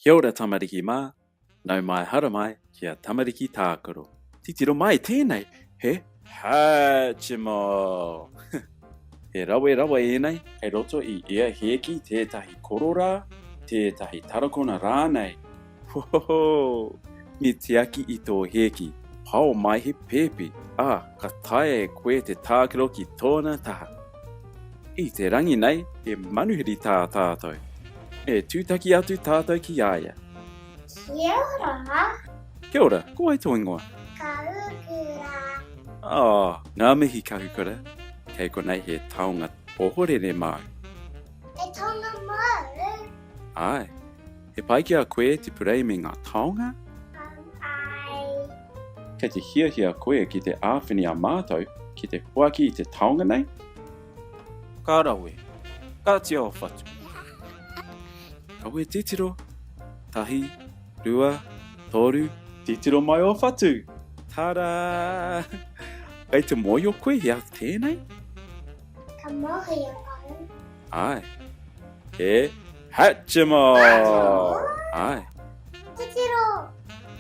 Kia ora tamariki mā, nau mai hara mai kia tamariki tākaro. Titiro mai tēnei, he Hatchimo. He rawe enei, hei roto I ia heki tētahi korora, tētahi tarakona rānei. Hohoho, mi te aki I tō heki, pao mai he pepi, ka tae e koe te tākaro ki tōna taha. I te rangi nei, he manuhiri tātou. E tūtaki atu tātou ki aia. Kia ora. Kia ora, ko ai tō ingoa? Ka ukura. Ngā mihi ka hukura. Kei konei he taonga pohorere mau. E tonga mau? Ai, he pai ki a koe te purei me ngā taonga? Ai. Kei te hia koe ki te āwhini a mātou ki te huaki I te taonga nei? Ka rawe, ka tia o whatu. Kawe titiro, tahi, rua, toru, titiro mai o whatu. Tada! Kei te moi o koe hea tēnei? Ka mohi o au. Ai, he Hatchimo! Ai, Titiro.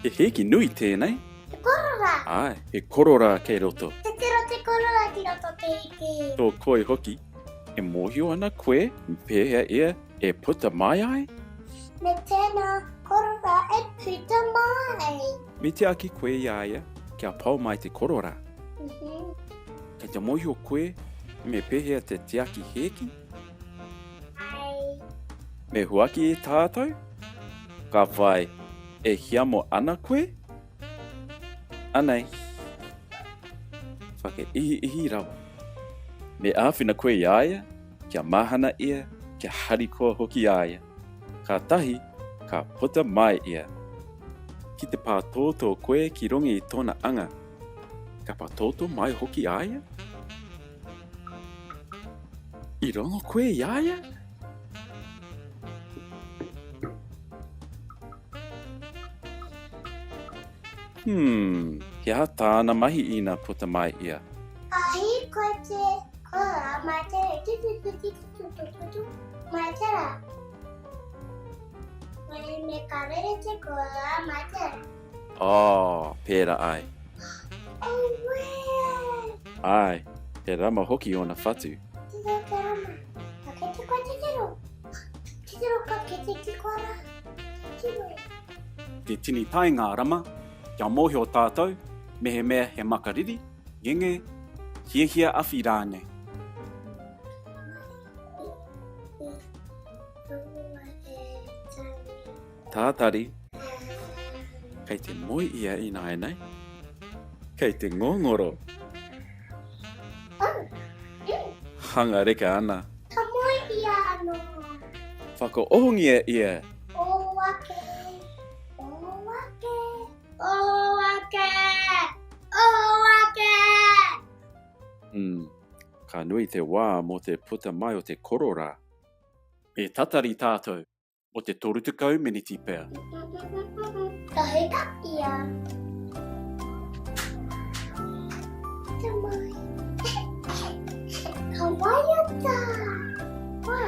he heki nui tēnei? Te korora. Ai, he korora kei roto. Titiro te korora ki roto te ike. Tō koe hoki, e mohio ana koe, pēhea ia, e puta mai ai? Me tēnā korora e puta mai. Me te aki koe iaia, kia pau mai te korora. Kei te mohi o koe, me pehea te tiaki heki, Ai. me huaki E tātou, ka whai e hiamo ana koe? Anei, whake ihi rawa. Me āwhina koe iaia, kia mahana ia, kia harikoa hoki iaia. Ka tahi, ka puta mai ia. Ki te pātōtō koe ki rongi I tōna anga. Ka pātōtō mai hoki aia? I rongo koe iaia? Hea tāna mahi ina puta mai ia. Ahi koe te korora mai tere. Tutututututututu. Mai tere. Me karere te korora mai tere. Pēra ai. Oh, wē! Ai, he rama hoki o na whatu. Titiro ke rama. Ka kete koe titiro. Titiro ka kete ki kora. Titiro. Te tini tai ngā rama, kia mohi o tātou, mehe mea he makariri, ngenge, hia awhi rānei. Tātari, kei te moi ia I nai nei. Kei te ngongoro, hanga reka ana. Ka moi ia anō. Whakaohongia ia. O wake. O wake. O wake. O wake. Ka nui te wā mo te puta mai o te korora. E tatari tātou, o te torutukau miniti pēr. Ka heka ia. Te mai. Ka waiata. Wā?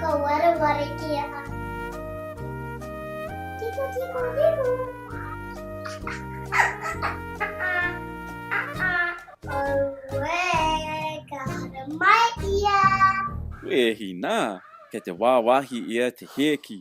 Ka ware kia. Tiko. Oh, wē, ka hara mai ia. Wehi nā, kei te wāwahi ia te heki.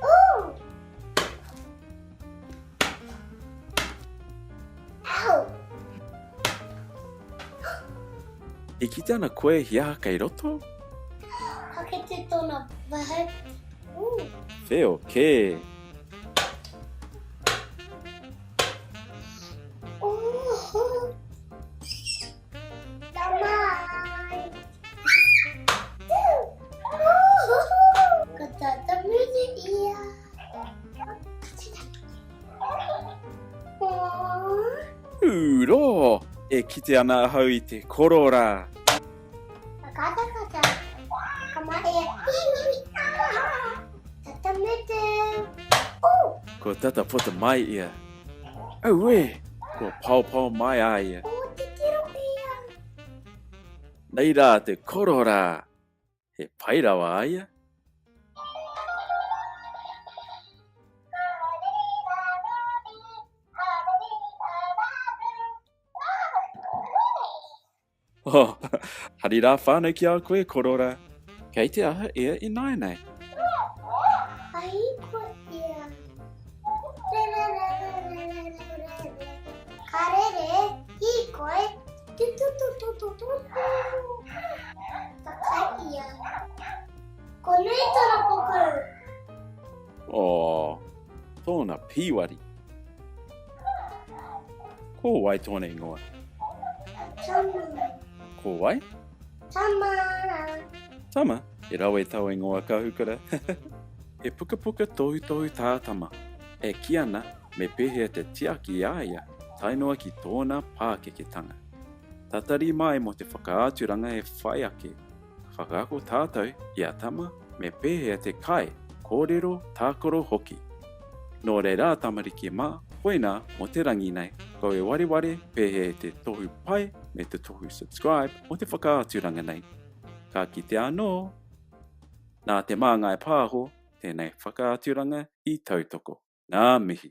Au. Au. I ki tana koe hia kei roto? Hake te tōna wahe. Wheo ke. Tamai. Ka tata music ia. Uro! E kite ana hau I te korora. Kata kata. Kamaya. Tata mete. Oh! Ko tata puta mai ia. Au e! Ko pau mai a ia. Oh, te tiro ia. Nei rā te korora. He pairawa a ia. Oh, hari rā whānau ki a koe korora. Kei te aha ea I nai nei. Ai ko ia. Karere, I koe. Tu. Takai ia. Ko nei tara poku. Oh, tōna piwari. Ko wai tōna ingoa. Tama. Ko wai? Tama. Tama, e rawe tau ingoa ka hukara. E puka tohu tā tama. E ki ana me pehea te tiaki a ia, tainoa ki tōna pākeketanga. Tatari mai mo te whakaaturanga e whai ake. Whakaako tātou I a tama me pehea te kai, kōrero tākoro hoki. Nō reira tamariki mā, koina mo te rangi nei, ko e ware pehea te tohu pai me te tohu subscribe mo te whakaaturanga nei. Ka kite anō. Nā te māngai pāho, tēnei whakaaturanga I tautoko. Ngā mihi.